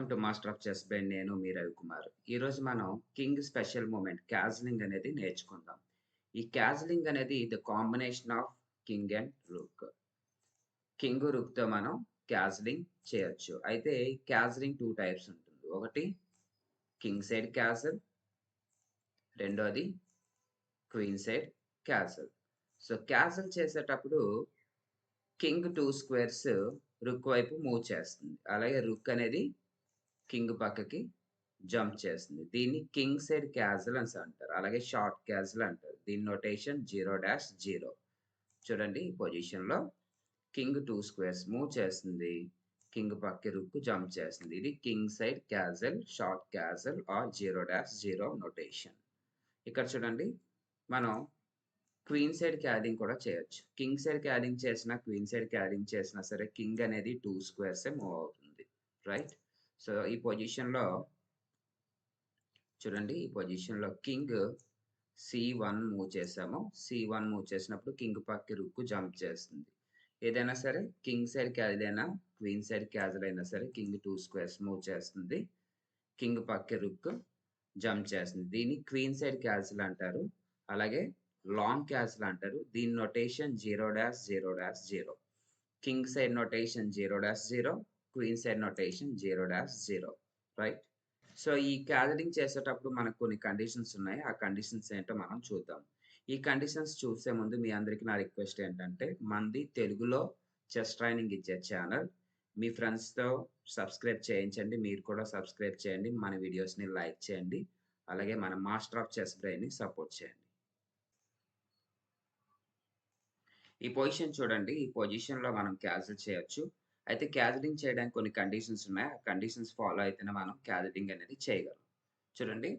Welcome to master of chess by నేను మీ రవికుమార్. ఈరోజు మనం కింగ్ స్పెషల్ మూమెంట్ క్యాజిలింగ్ అనేది నేర్చుకుందాం. ఈ క్యాజిలింగ్ అనేది the combination of king and rook. King రూక్తో మనం క్యాజిలింగ్ చేయొచ్చు. అయితే క్యాజిలింగ్ 2 టైప్స్ ఉంటుంది. ఒకటి కింగ్ సైడ్ క్యాజిల్, రెండోది queen side castle. So castle చేసేటప్పుడు కింగ్ 2 స్క్వేర్స్ రుక్ వైపు మూవ్ చేస్తుంది. అలాగే రుక్ అనేది కింగ్ పక్కకి జంప్ చేస్తుంది. దీన్ని కింగ్ సైడ్ క్యాజిల్ అని అంటారు. అలాగే షార్ట్ క్యాజిల్ అంటారు. దీని నొటేషన్ 0-0. చూడండి ఈ పొజిషన్‌లో కింగ్ 2 స్క్వేర్స్ మూవ్ చేస్తుంది. కింగ్ పక్కకి రుక్ జంప్ చేస్తుంది. ఇది king side castle, short castle or 0-0 notation. ఇక్కడ చూడండి మనం క్వీన్ సైడ్ క్యారింగ్ కూడా చేయొచ్చు. కింగ్ సైడ్ క్యారింగ్ చేసినా, క్వీన్ సైడ్ క్యారింగ్ చేసినా సరే కింగ్ అనేది 2 స్క్వేర్సే మూవ్ అవుతుంది. రైట్? సో ఈ పొజిషన్‌లో చూడండి ఈ పొజిషన్‌లో కింగ్ C1 మూవ్ చేసాము. C1 మూవ్ చేసినప్పుడు కింగ్ పక్కకి రుక్ జంప్ చేస్తుంది. ఏదైనా సరే కింగ్ సైడ్ క్యాజిల్ అయినా, క్వీన్ సైడ్ క్యాజిల్ అయినా సరే కింగ్ 2 స్క్వేర్స్ మూవ్ చేస్తుంది. కింగ్ పక్కకి రుక్ జంప్ చేస్తుంది. దీన్ని క్వీన్ సైడ్ క్యాజిల్ అంటారు. అలాగే లాంగ్ క్యాజిల్ అంటారు. దీని notation 0-0-0. King side notation 0-0, queen side notation 0-0. Right? So ఈ క్యాజలింగ్ చేసేటప్పుడు మనకు కొన్ని కండిషన్స్ ఉన్నాయి. ఆ కండిషన్స్ ఏంటో మనం చూద్దాం. ఈ కండిషన్స్ చూసే ముందు మీ అందరికీ నా రిక్వెస్ట్ ఏంటంటే, మనది తెలుగులో చెస్ ట్రైనింగ్ ఇచ్చే ఛానల్. మీ ఫ్రెండ్స్‌తో సబ్స్క్రైబ్ చేయించండి. మీరు కూడా సబ్స్క్రైబ్ చేయండి. మన వీడియోస్‌ని లైక్ చేయండి. అలాగే మన మాస్టర్ ఆఫ్ చెస్ బ్రెయిన్‌ని సపోర్ట్ చేయండి. ఈ పొజిషన్ చూడండి. ఈ పొజిషన్‌లో మనం క్యాజిల్ చేయొచ్చు. అయితే క్యాజిలింగ్ చేయడానికి కొన్ని కండిషన్స్ ఉన్నాయి. ఆ కండిషన్స్ ఫాలో అయితేనే మనం క్యాజిలింగ్ అనేది చేయగలం. చూడండి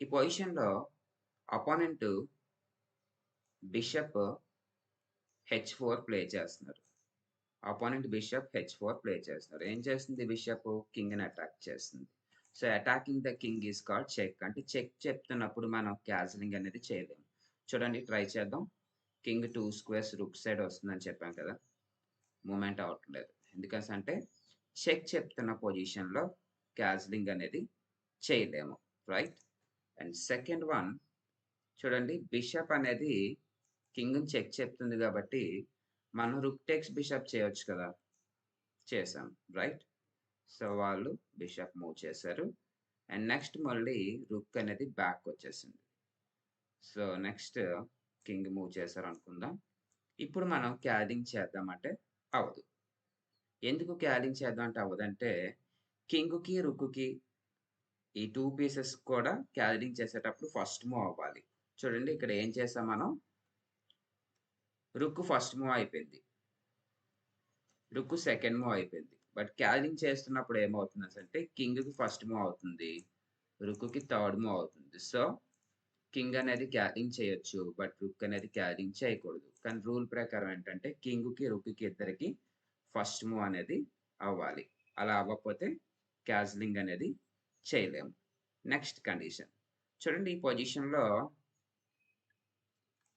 ఈ పొజిషన్‌లో అపోనెంట్ బిషప్ H4 ప్లే చేస్తున్నారు. అపోనెంట్ బిషప్ H4 ప్లే చేస్తున్నారు. ఏం చేస్తుంది బిషప్? కింగ్‌ని అటాక్ చేస్తుంది. So attacking the king is called check. అంటే చెక్ చెప్తున్నప్పుడు మనం క్యాజిలింగ్ అనేది చేయలేము. చూడండి ట్రై చేద్దాం. కింగ్ 2 స్క్వేర్స్ రుక్ సైడ్ వస్తుందని చెప్పాం కదా! మూవ్‌మెంట్ అవ్వట్లేదు. ఎందుకనంటే చెక్ చెప్తున్న పొజిషన్‌లో క్యాజిలింగ్ అనేది చేయలేము. రైట్? అండ్ సెకండ్ వన్ చూడండి బిషప్ అనేది కింగ్‌ని చెక్ చెప్తుంది కాబట్టి మనం రుక్ టేక్స్ బిషప్ చేయొచ్చు కదా! చేసాం. రైట్? సో వాళ్ళు బిషప్ మూవ్ చేశారు. అండ్ నెక్స్ట్ మళ్ళీ రుక్ అనేది బ్యాక్ వచ్చేసింది. సో నెక్స్ట్ కింగ్ మూవ్ చేశారు అనుకుందాం. ఇప్పుడు మనం క్యారింగ్ చేద్దామంటే అవ్వదు. ఎందుకు క్యారింగ్ చేద్దాం అంటే అవ్వదంటే కింగ్‌కి, రుక్‌కి ఈ 2 పీసెస్ కూడా క్యారింగ్ చేసేటప్పుడు ఫస్ట్ మూవ్ అవ్వాలి. చూడండి ఇక్కడ ఏం చేసాం మనం? రుక్ ఫస్ట్ మూవ్ అయిపోయింది. రుక్ సెకండ్ మూవ్ అయిపోయింది. బట్ క్యారింగ్ చేస్తున్నప్పుడు ఏమవుతుందంటే కింగ్‌కి ఫస్ట్ మూవ్ అవుతుంది. రుక్‌కి థర్డ్ మూవ్ అవుతుంది. సో కింగ్ అనేది క్యారింగ్ చేయొచ్చు. బట్ రుక్ అనేది క్యారింగ్ చేయకూడదు. కానీ రూల్ ప్రకారం ఏంటంటే కింగ్‌కి, రుక్‌కి ఇద్దరికి ఫస్ట్ మూవ్ అనేది అవ్వాలి. అలా అవ్వకపోతే క్యాజిలింగ్ అనేది చేయలేము. Next condition. చూడండి ఈ పొజిషన్‌లో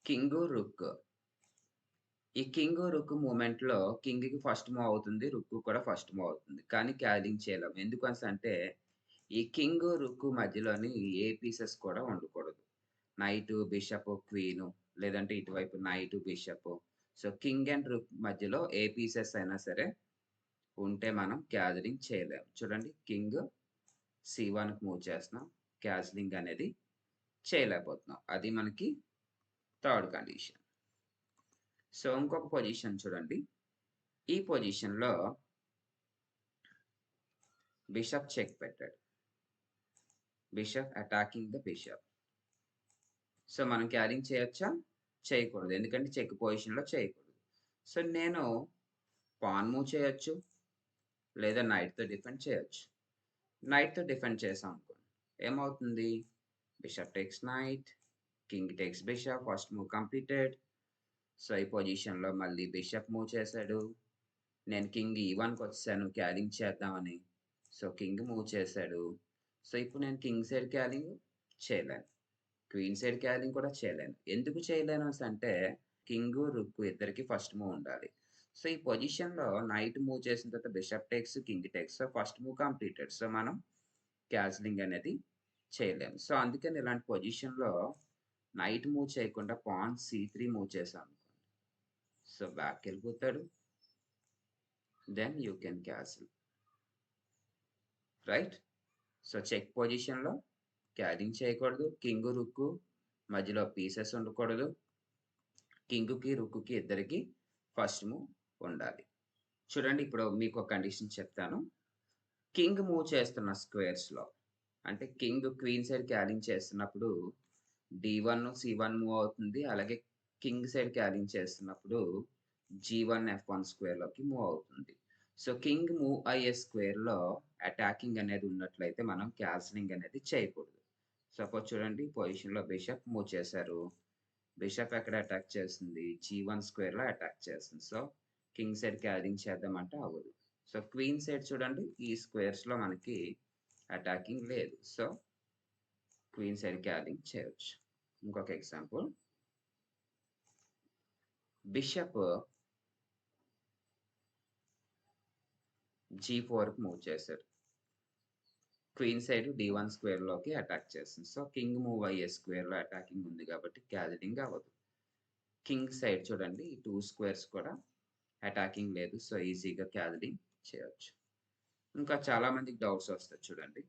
కింగు, రుక్. ఈ కింగు, రుక్ మూవ్‌మెంట్‌లో కింగ్‌కి ఫస్ట్ మూవ్ అవుతుంది. రుక్ కూడా ఫస్ట్ మూవ్ అవుతుంది. కానీ క్యారింగ్ చేయలేము. ఎందుకనేసంటే ఈ కింగు, రుక్ మధ్యలోని ఏ పీసెస్ కూడా ఉండకూడదు. నైటు, బిషప్, క్వీను లేదంటే ఇటువైపు knight, bishop. So king and rook మధ్యలో ఏ పీసెస్ అయినా సరే ఉంటే మనం క్యాజలింగ్ చేయలేము. చూడండి కింగ్ C1కి మూవ్ చేస్తున్నాం. క్యాజలింగ్ అనేది చేయలేకపోతున్నాం. అది మనకి థర్డ్ కండిషన్. సో ఇంకొక పొజిషన్ చూడండి. ఈ పొజిషన్‌లో బిషప్ చెక్ పెట్టాడు. Bishop attacking the bishop. So మనం క్యారింగ్ చేయొచ్చా? చేయకూడదు. ఎందుకంటే చెక్ పొజిషన్‌లో చేయకూడదు. సో నేను పాన్ మూవ్ చేయొచ్చు. లేదా నైట్‌తో డిఫెండ్ చేయొచ్చు. నైట్‌తో డిఫెండ్ చేసాం అనుకోండి. ఏమవుతుంది? Bishop takes night, king takes bishop, first move completed. So ఈ పొజిషన్‌లో మళ్ళీ బిషప్ మూవ్ చేశాడు. నేను కింగ్ E1కి వచ్చేసాను క్యారింగ్ చేద్దామని. సో కింగ్ మూవ్ చేశాడు. సో ఇప్పుడు నేను కింగ్ సైడ్ క్యారింగ్ చేయలేను. క్వీన్ సైడ్ క్యారింగ్ కూడా చేయలేను. ఎందుకు చేయలేను అంటే కింగు, రుక్ ఇద్దరికి ఫస్ట్ మూవ్ ఉండాలి. సో, ఈ పొజిషన్‌లో నైట్ మూవ్ చేసిన తర్వాత bishop takes, king takes. So, first move completed. So, మనం క్యాస్లింగ్ అనేది చేయలేము. సో, అందుకని ఇలాంటి పొజిషన్‌లో నైట్ మూవ్ చేయకుండా పాన్ సి3 మూవ్ చేశామనుకోండి. సో, బ్యాక్‌కెళ్ళిపోతాడు. Then you can castle. Right? So, check పొజిషన్‌లో క్యారింగ్ చేయకూడదు. కింగు, రుక్కు మధ్యలో పీసెస్ ఉండకూడదు. కింగ్‌కి, రుక్కుకి ఇద్దరికీ ఫస్ట్ మూవ్ ఉండాలి. చూడండి ఇప్పుడు మీకో కండిషన్ చెప్తాను. కింగ్ మూవ్ చేస్తున్న స్క్వేర్స్‌లో అంటే కింగ్ క్వీన్ సైడ్ క్యారింగ్ చేస్తున్నప్పుడు డి1, సి1 మూవ్ అవుతుంది. అలాగే కింగ్ సైడ్ క్యారింగ్ చేస్తున్నప్పుడు జీ1, ఎఫ్1 స్క్వేర్‌లోకి మూవ్ అవుతుంది. సో, కింగ్ మూవ్ అయ్యే స్క్వేర్‌లో అటాకింగ్ అనేది ఉన్నట్లయితే మనం క్యాస్లింగ్ అనేది చేయకూడదు. సపోజ్ చూడండి పొజిషన్‌లో బిషప్ మూవ్ చేశారు. బిషప్ ఎక్కడ అటాక్ చేస్తుంది? జీ1 స్క్వేర్‌లో అటాక్ చేస్తుంది. సో, కింగ్ సైడ్ క్యారింగ్ చేద్దామంటే అవ్వదు. సో, క్వీన్ సైడ్ చూడండి ఈ స్క్వేర్స్‌లో మనకి అటాకింగ్ లేదు. సో, క్వీన్ సైడ్ క్యారింగ్ చేయొచ్చు. ఇంకొక ఎగ్జాంపుల్ బిషప్ జీ4కి మూవ్ చేశారు. క్వీన్ సైడ్ డి1 స్క్వేర్‌లోకి అటాక్ చేస్తుంది. సో, కింగ్ మూవ్ అయ్యే స్క్వేర్‌లో అటాకింగ్ ఉంది కాబట్టి క్యారింగ్ అవ్వదు. కింగ్ సైడ్ చూడండి ఈ 2 స్క్వేర్స్ కూడా అటాకింగ్ లేదు. సో, ఈజీగా క్యారింగ్ చేయొచ్చు. ఇంకా చాలా మందికి డౌట్స్ వస్తాయి చూడండి.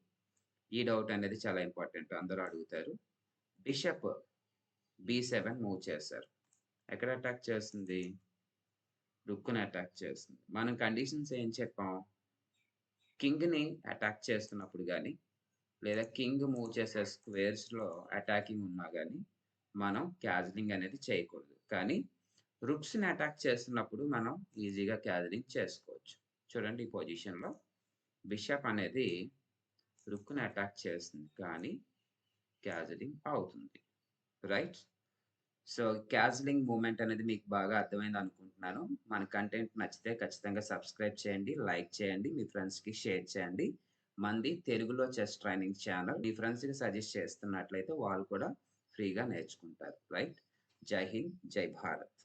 ఈ డౌట్ అనేది చాలా ఇంపార్టెంట్. అందరూ అడుగుతారు. బిషప్ బి7 మూవ్ చేశారు. ఎక్కడ అటాక్ చేస్తుంది? రుక్కుని అటాక్ చేస్తుంది. మనం కండిషన్స్ ఏం చెప్పాం? కింగ్‌ని అటాక్ చేస్తున్నప్పుడు గాని, లేదా కింగ్ మూవ్ చేసే స్క్వేర్స్‌లో అటాకింగ్ ఉన్నా గాని, మనం క్యాజిలింగ్ అనేది చేయకూడదు. కానీ రుక్స్‌ని అటాక్ చేస్తున్నప్పుడు మనం ఈజీగా క్యాజిలింగ్ చేసుకోవచ్చు. చూడండి ఈ పొజిషన్‌లో బిషప్ అనేది రుక్‌ని అటాక్ చేస్తుంది. కానీ క్యాజిలింగ్ అవుతుంది. రైట్? సో, క్యాజిలింగ్ మూవ్‌మెంట్ అనేది మీకు బాగా అర్థమైందనుకుంటున్నాను. మన కంటెంట్ నచ్చితే ఖచ్చితంగా సబ్స్క్రైబ్ చేయండి, లైక్ చేయండి, మీ ఫ్రెండ్స్‌కి షేర్ చేయండి. మనది తెలుగులో చెస్ ట్రైనింగ్ ఛానల్. మీ ఫ్రెండ్స్‌కి సజెస్ట్ చేస్తున్నట్లయితే వాళ్ళు కూడా ఫ్రీగా నేర్చుకుంటారు. రైట్? జై హింద్, జై భారత్.